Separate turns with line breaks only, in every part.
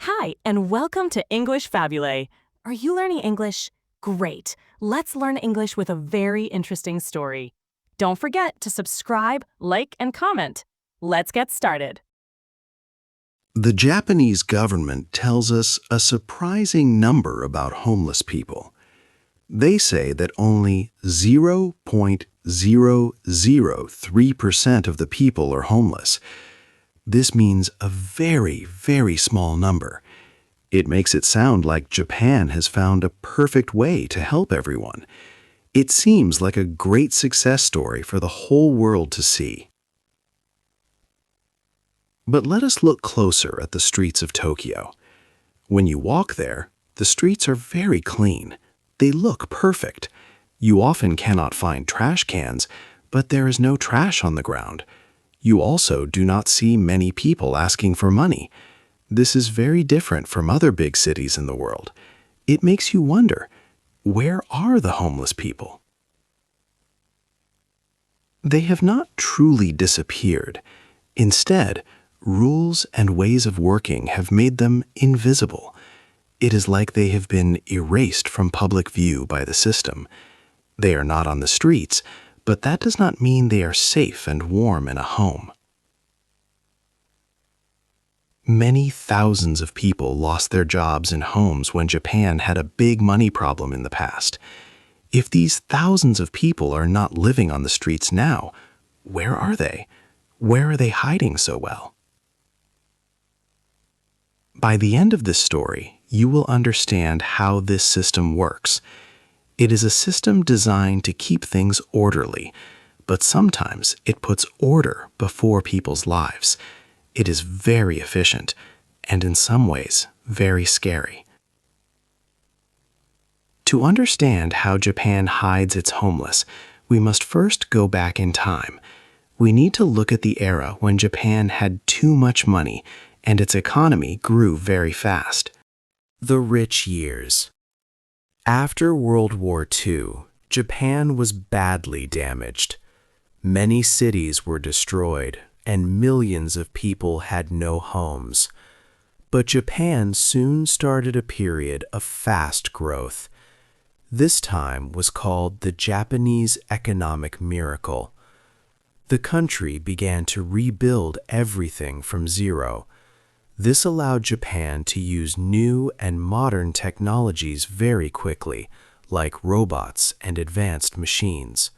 Hi, and welcome to English-Fabule. Are you learning English? Great. Let's learn English with a very interesting story. Don't forget to subscribe, like, and comment. Let's get started.
The Japanese government tells us a surprising number about homeless people. They say that only 0.0003% of the people are homeless. This means a very, very small number. It makes it sound like Japan has found a perfect way to help everyone. It seems like a great success story for the whole world to see. But let us look closer at the streets of Tokyo. When you walk there, the streets are very clean. They look perfect. You often cannot find trash cans, but there is no trash on the ground. You also do not see many people asking for money. This is very different from other big cities in the world. It makes you wonder, where are the homeless people? They have not truly disappeared. Instead, rules and ways of working have made them invisible. It is like they have been erased from public view by the system. They are not on the streets, but that does not mean they are safe and warm in a home. Many thousands of people lost their jobs and homes when Japan had a big money problem in the past. If these thousands of people are not living on the streets now, where are they? Where are they hiding so well? By the end of this story, you will understand how this system works. It is a system designed to keep things orderly, but sometimes it puts order before people's lives. It is very efficient, and in some ways, very scary. To understand how Japan hides its homeless, we must first go back in time. We need to look at the era when Japan had too much money and its economy grew very fast. The rich years. After World War II, Japan was badly damaged. Many cities were destroyed, and millions of people had no homes. But Japan soon started a period of fast growth. This time was called the Japanese economic miracle. The country began to rebuild everything from zero. This allowed Japan to use new and modern technologies very quickly, like robots and advanced machines.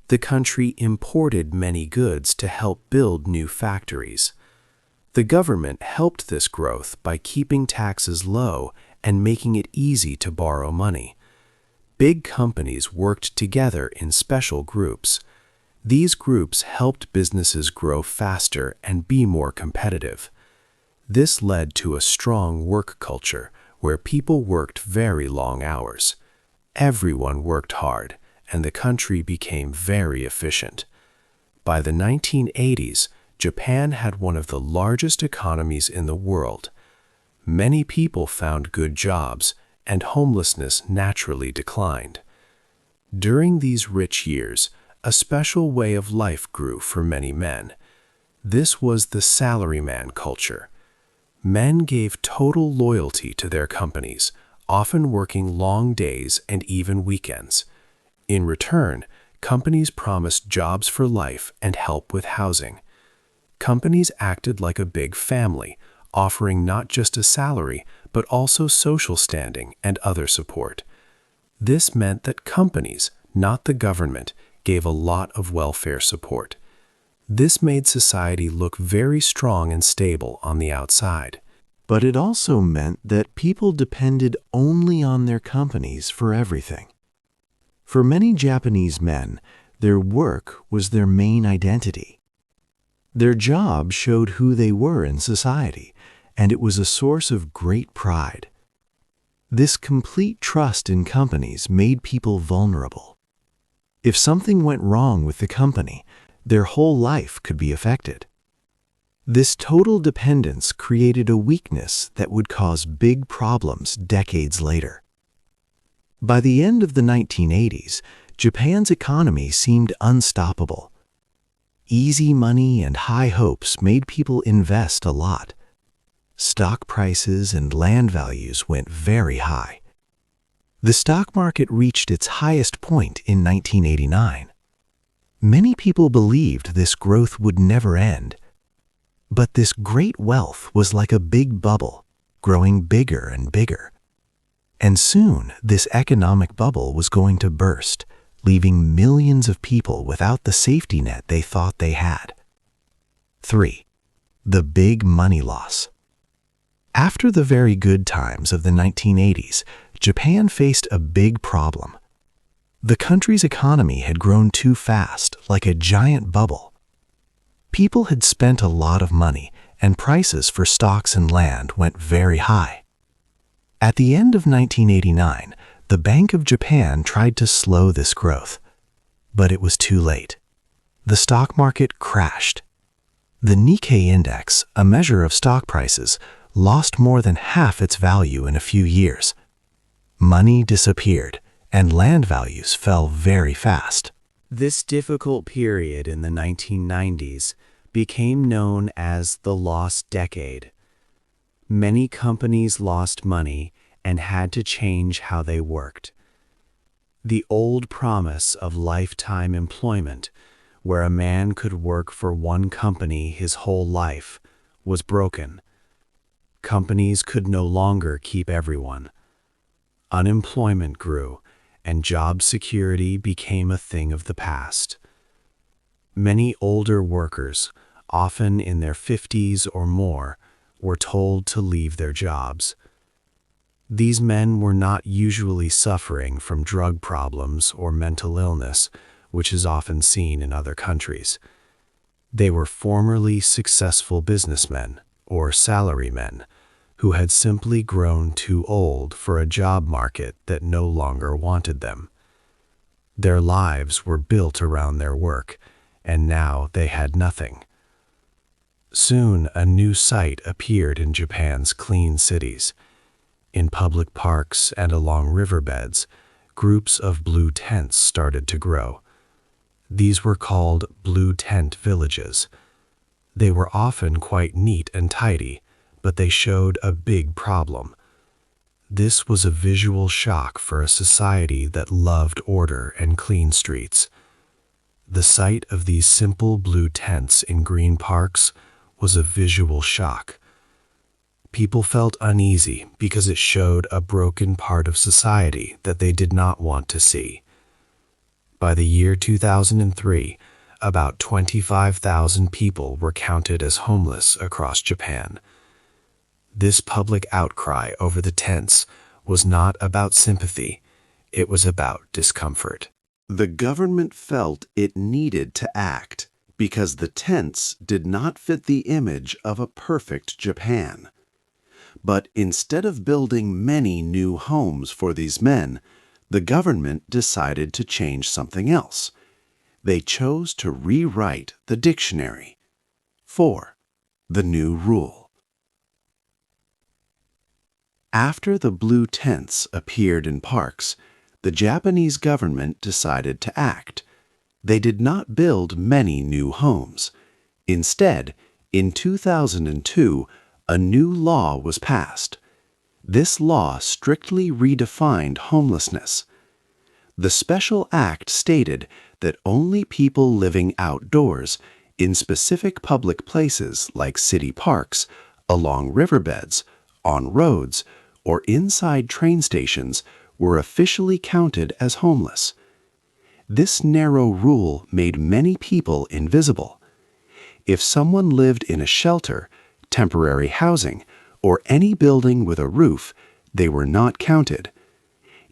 The country imported many goods to help build new factories. The government helped this growth by keeping taxes low and making it easy to borrow money. Big companies worked together in special groups. These groups helped businesses grow faster and be more competitive. This led to a strong work culture where people worked very long hours. Everyone worked hard, and the country became very efficient. By the 1980s, Japan had one of the largest economies in the world. Many people found good jobs, and homelessness naturally declined. During these rich years, a special way of life grew for many men. This was the salaryman culture. Men gave total loyalty to their companies, often working long days and even weekends. In return, companies promised jobs for life and help with housing. Companies acted like a big family, offering not just a salary, but also social standing and other support. This meant that companies, not the government, gave a lot of welfare support. This made society look very strong and stable on the outside. But it also meant that people depended only on their companies for everything. For many Japanese men, their work was their main identity. Their job showed who they were in society, and it was a source of great pride. This complete trust in companies made people vulnerable. If something went wrong with the company, their whole life could be affected. This total dependence created a weakness that would cause big problems decades later. By the end of the 1980s, Japan's economy seemed unstoppable. Easy money and high hopes made people invest a lot.
Stock prices and land values went very high. The stock market reached its highest point in 1989. Many people believed this growth would never end. But this great wealth was like a big bubble, growing bigger and bigger. And soon, this economic bubble was going to burst, leaving millions of people without the safety net they thought they had. 3. The big money loss. After the very good times of the 1980s, Japan faced a big problem. The country's economy had grown too fast, like a giant bubble. People had spent a lot of money, and prices for stocks and land went very high. At the end of 1989, the Bank of Japan tried to slow this growth. But it was too late. The stock market crashed. The Nikkei index, a measure of stock prices, lost more than half its value in a few years. Money disappeared, and land values fell very fast.
This difficult period in the 1990s became known as the lost decade. Many companies lost money and had to change how they worked. The old promise of lifetime employment, where a man could work for one company his whole life, was broken. Companies could no longer keep everyone. Unemployment grew, and job security became a thing of the past. Many older workers, often in their 50s or more, were told to leave their jobs. These men were not usually suffering from drug problems or mental illness, which is often seen in other countries. They were formerly successful businessmen or salarymen who had simply grown too old for a job market that no longer wanted them. Their lives were built around their work, and now they had nothing. Soon a new sight appeared in Japan's clean cities. In public parks and along riverbeds, groups of blue tents started to grow. These were called blue tent villages. They were often quite neat and tidy, but they showed a big problem. This was a visual shock for a society that loved order and clean streets. The sight of these simple blue tents in green parks was a visual shock. People felt uneasy because it showed a broken part of society that they did not want to see. By the year 2003, about 25,000 people were counted as homeless across Japan. This public outcry over the tents was not about sympathy, it was about discomfort.
The government felt it needed to act because the tents did not fit the image of a perfect Japan. But instead of building many new homes for these men, the government decided to change something else. They chose to rewrite the dictionary. 4. The new rule. After the blue tents appeared in parks, the Japanese government decided to act. They did not build many new homes. Instead, in 2002, a new law was passed. This law strictly redefined homelessness. The special act stated that only people living outdoors, in specific public places like city parks, along riverbeds, on roads, or inside train stations were officially counted as homeless. This narrow rule made many people invisible. If someone lived in a shelter, temporary housing, or any building with a roof, they were not counted.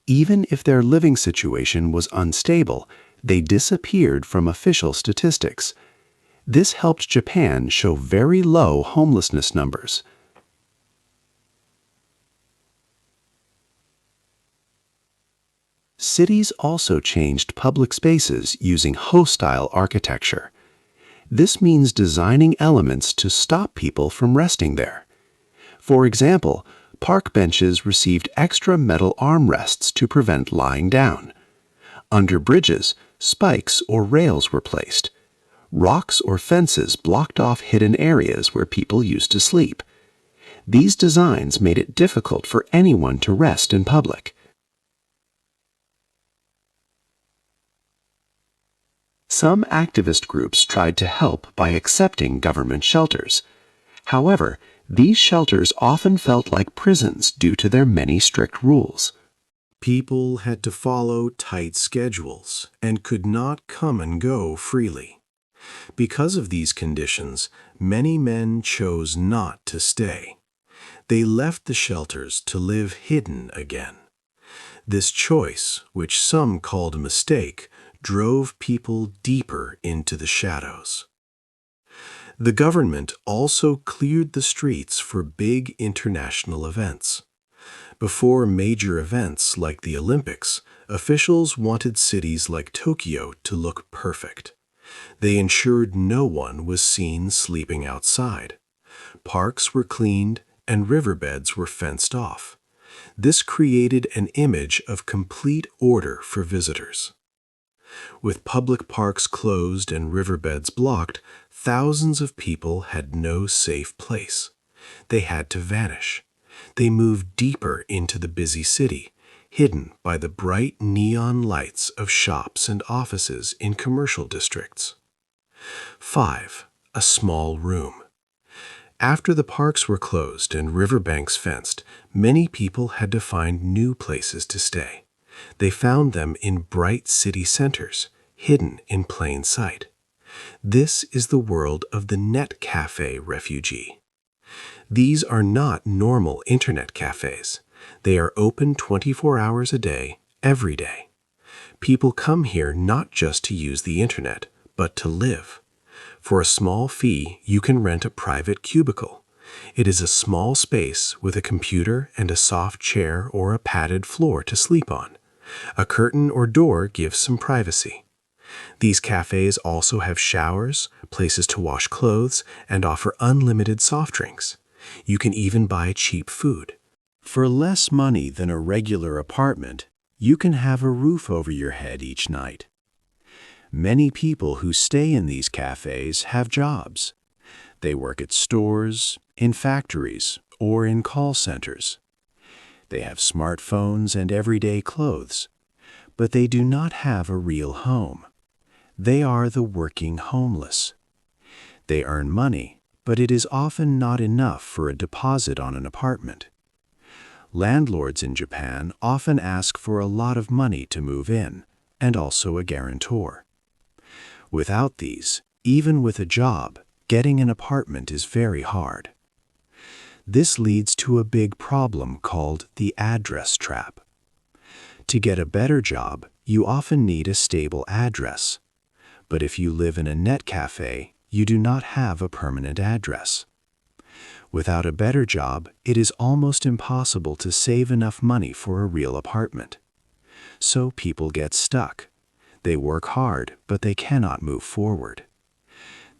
Even if their living situation was unstable, they disappeared from official statistics. This helped Japan show very low homelessness numbers. Cities also changed public spaces using ho-style architecture. This means designing elements to stop people from resting there. For example, park benches received extra metal armrests to prevent lying down. Under bridges, spikes or rails were placed. Rocks or fences blocked off hidden areas where people used to sleep. These designs made it difficult for anyone to rest in public. Some activist groups tried to help by accepting government shelters. However, these shelters often felt like prisons due to their many strict rules.
People had to follow tight schedules and could not come and go freely. Because of these conditions, many men chose not to stay. They left the shelters to live hidden again. This choice, which some called a mistake, drove people deeper into the shadows. The government also cleared the streets for big international events. Before major events like the Olympics, officials wanted cities like Tokyo to look perfect. They ensured no one was seen sleeping outside. Parks were cleaned and riverbeds were fenced off. This created an image of complete order for visitors. With public parks closed and riverbeds blocked, thousands of people had no safe place. They had to vanish. They moved deeper into the busy city, hidden by the bright neon lights of shops and offices in commercial districts. 5. A small room. After the parks were closed and riverbanks fenced, many people had to find new places to stay. They found them in bright city centers, hidden in plain sight. This is the world of the net cafe refugee. These are not normal internet cafes. They are open 24 hours a day, every day. People come here not just to use the internet, but to live. For a small fee, you can rent a private cubicle. It is a small space with a computer and a soft chair or a padded floor to sleep on. A curtain or door gives some privacy. These cafes also have showers, places to wash clothes, and offer unlimited soft drinks. You can even buy cheap food.
For less money than a regular apartment, you can have a roof over your head each night. Many people who stay in these cafes have jobs. They work at stores, in factories, or in call centers. They have smartphones and everyday clothes, but they do not have a real home. They are the working homeless. They earn money, but it is often not enough for a deposit on an apartment. Landlords in Japan often ask for a lot of money to move in, and also a guarantor. Without these, even with a job, getting an apartment is very hard. This leads to a big problem called the address trap. To get a better job, you often need a stable address. But if you live in a net cafe, you do not have a permanent address. Without a better job, it is almost impossible to save enough money for a real apartment. So people get stuck. They work hard, but they cannot move forward.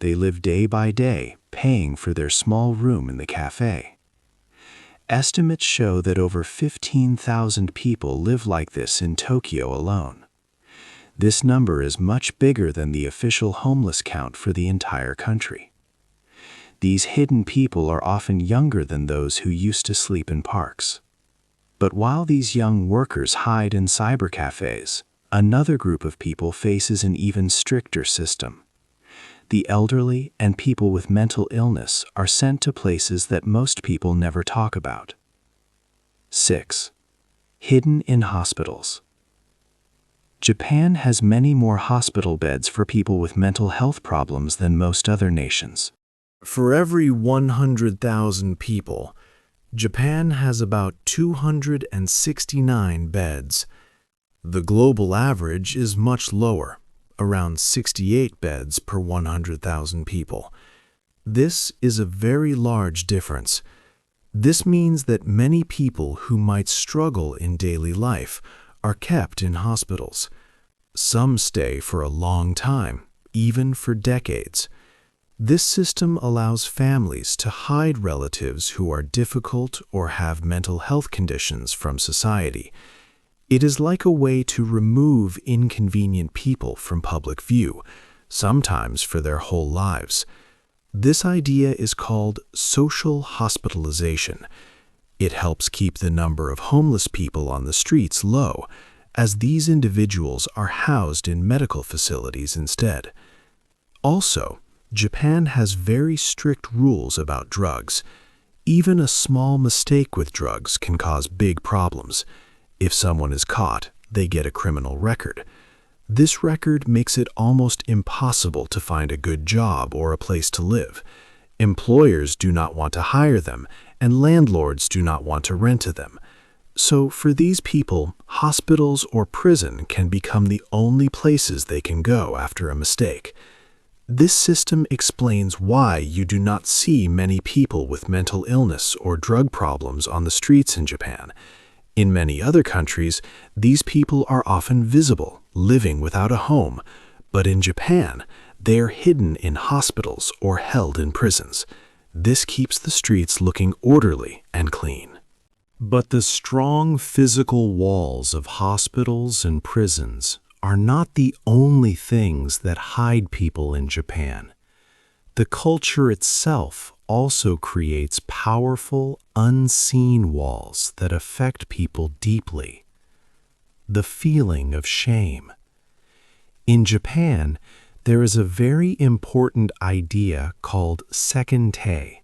They live day by day, paying for their small room in the cafe. Estimates show that over 15,000 people live like this in Tokyo alone. This number is much bigger than the official homeless count for the entire country. These hidden people are often younger than those who used to sleep in parks. But while these young workers hide in cybercafes, another group of people faces an even stricter system. The elderly and people with mental illness are sent to places that most people never talk about. 6. Hidden in hospitals. Japan has many more hospital beds for people with mental health problems than most other nations.
For every 100,000 people, Japan has about 269 beds. The global average is much lower, around 68 beds per 100,000 people. This is a very large difference. This means that many people who might struggle in daily life are kept in hospitals. Some stay for a long time, even for decades. This system allows families to hide relatives who are difficult or have mental health conditions from society. It is like a way to remove inconvenient people from public view, sometimes for their whole lives. This idea is called social hospitalization. It helps keep the number of homeless people on the streets low, as these individuals are housed in medical facilities instead. Also, Japan has very strict rules about drugs. Even a small mistake with drugs can cause big problems. If someone is caught, they get a criminal record. This record makes it almost impossible to find a good job or a place to live. Employers do not want to hire them, and landlords do not want to rent to them. So for these people, hospitals or prison can become the only places they can go after a mistake. This system explains why you do not see many people with mental illness or drug problems on the streets in Japan. In many other countries, these people are often visible, living without a home, but in Japan, they are hidden in hospitals or held in prisons. This keeps the streets looking orderly and clean.
But the strong physical walls of hospitals and prisons are not the only things that hide people in Japan. The culture itself also creates powerful, unseen walls that affect people deeply. The feeling of shame. In Japan, there is a very important idea called sekente.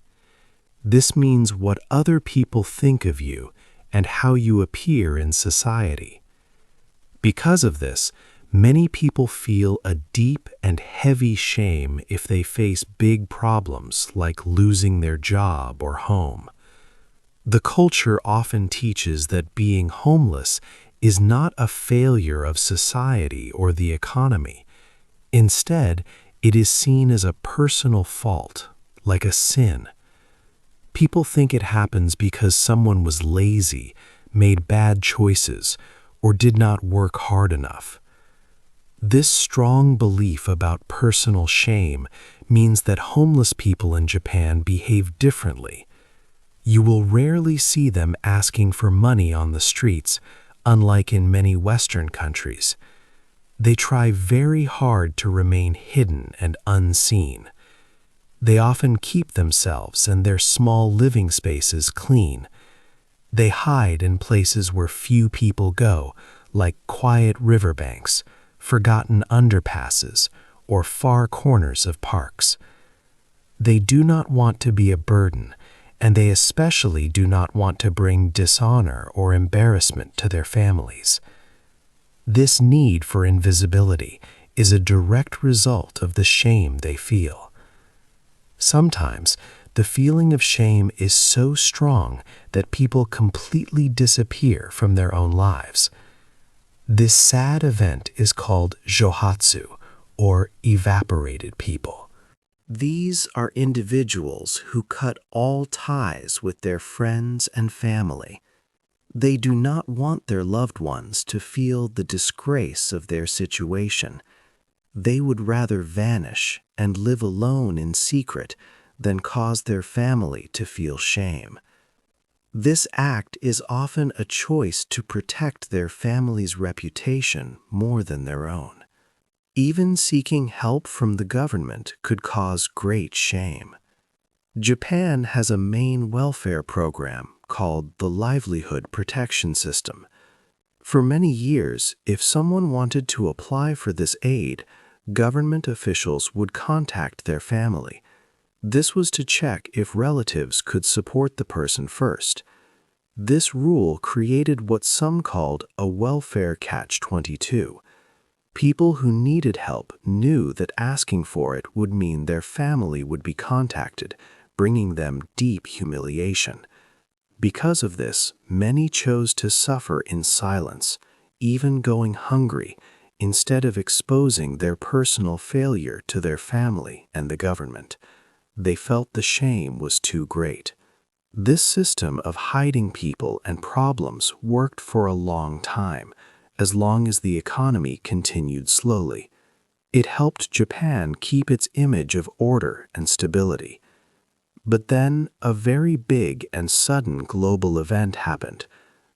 This means what other people think of you and how you appear in society. Because of this, many people feel a deep and heavy shame if they face big problems like losing their job or home. The culture often teaches that being homeless is not a failure of society or the economy. Instead, it is seen as a personal fault, like a sin. People think it happens because someone was lazy, made bad choices, or did not work hard enough. This strong belief about personal shame means that homeless people in Japan behave differently. You will rarely see them asking for money on the streets, unlike in many Western countries. They try very hard to remain hidden and unseen. They often keep themselves and their small living spaces clean. They hide in places where few people go, like quiet riverbanks, forgotten underpasses, or far corners of parks. They do not want to be a burden, and they especially do not want to bring dishonor or embarrassment to their families. This need for invisibility is a direct result of the shame they feel. Sometimes, the feeling of shame is so strong that people completely disappear from their own lives. This sad event is called johatsu, or evaporated people. These are individuals who cut all ties with their friends and family. They do not want their loved ones to feel the disgrace of their situation. They would rather vanish and live alone in secret than cause their family to feel shame. This act is often a choice to protect their family's reputation more than their own. Even seeking help from the government could cause great shame. Japan has a main welfare program called the Livelihood Protection System. For many years, if someone wanted to apply for this aid, government officials would contact their family. This was to check if relatives could support the person first. This rule created what some called a welfare catch-22. People who needed help knew that asking for it would mean their family would be contacted, bringing them deep humiliation. Because of this, many chose to suffer in silence, even going hungry, instead of exposing their personal failure to their family and the government. They felt the shame was too great. This system of hiding people and problems worked for a long time, as long as the economy continued slowly. It helped Japan keep its image of order and stability. But then a very big and sudden global event happened.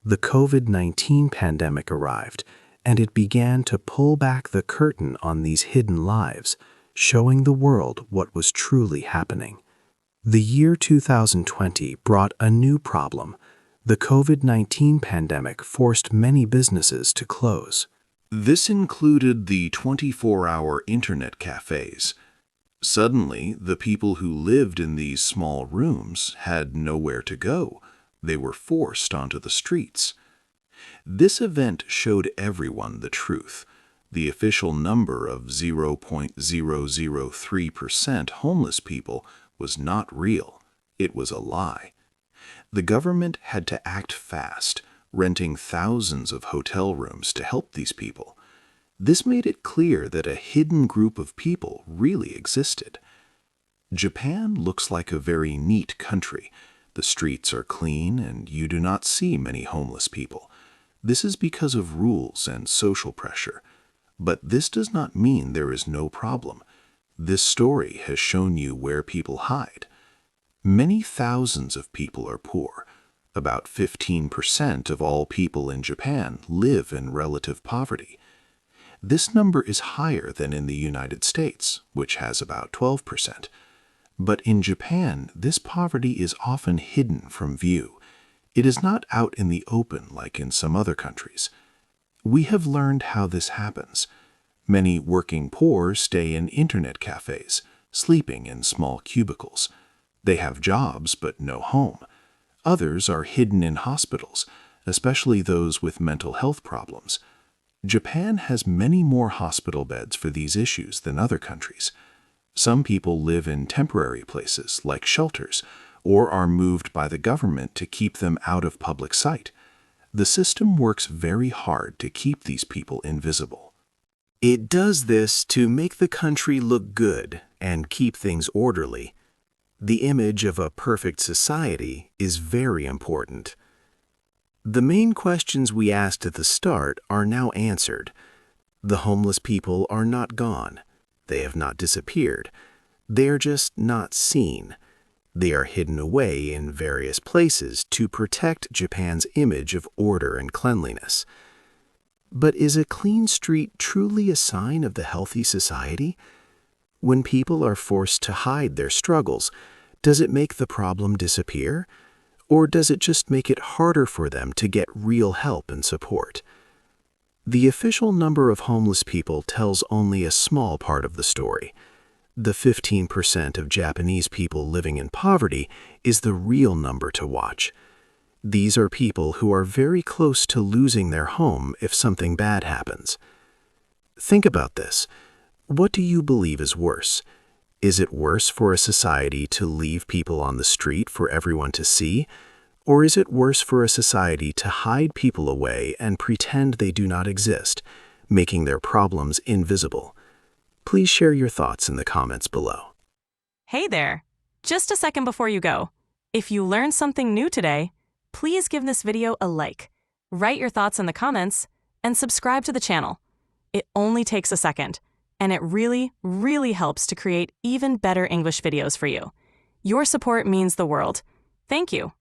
The COVID-19 pandemic arrived, and it began to pull back the curtain on these hidden lives.
showing the world what was truly happening. The year 2020 brought a new problem. The COVID-19 pandemic forced many businesses to close.
This included the 24-hour internet cafes. Suddenly, the people who lived in these small rooms had nowhere to go. They were forced onto the streets. This event showed everyone the truth. The official number of 0.003% homeless people was not real. It was a lie. The government had to act fast, renting thousands of hotel rooms to help these people. This made it clear that a hidden group of people really existed. Japan looks like a very neat country. The streets are clean and you do not see many homeless people. This is because of rules and social pressure. But this does not mean there is no problem. This story has shown you where people hide. Many thousands of people are poor. About 15% of all people in Japan live in relative poverty. This number is higher than in the United States, which has about 12%. But in Japan, this poverty is often hidden from view. It is not out in the open like in some other countries. We have learned how this happens. Many working poor stay in internet cafes, sleeping in small cubicles. They have jobs but no home. Others are hidden in hospitals, especially those with mental health problems. Japan has many more hospital beds for these issues than other countries. Some people live in temporary places, like shelters, or are moved by the government to keep them out of public sight. The system works very hard to keep these people invisible.
It does this to make the country look good and keep things orderly. The image of a perfect society is very important. The main questions we asked at the start are now answered. The homeless people are not gone. They have not disappeared. They are just not seen. They are hidden away in various places to protect Japan's image of order and cleanliness. But is a clean street truly a sign of the healthy society? When people are forced to hide their struggles, does it make the problem disappear? Or does it just make it harder for them to get real help and support? The official number of homeless people tells only a small part of the story. The 15% of Japanese people living in poverty is the real number to watch. These are people who are very close to losing their home if something bad happens. Think about this. What do you believe is worse? Is it worse for a society to leave people on the street for everyone to see? Or is it worse for a society to hide people away and pretend they do not exist, making their problems invisible? Please share your thoughts in the comments below.
Hey there! Just a second before you go. If you learned something new today, please give this video a like, write your thoughts in the comments, and subscribe to the channel. It only takes a second, and it really, really helps to create even better English videos for you. Your support means the world. Thank you.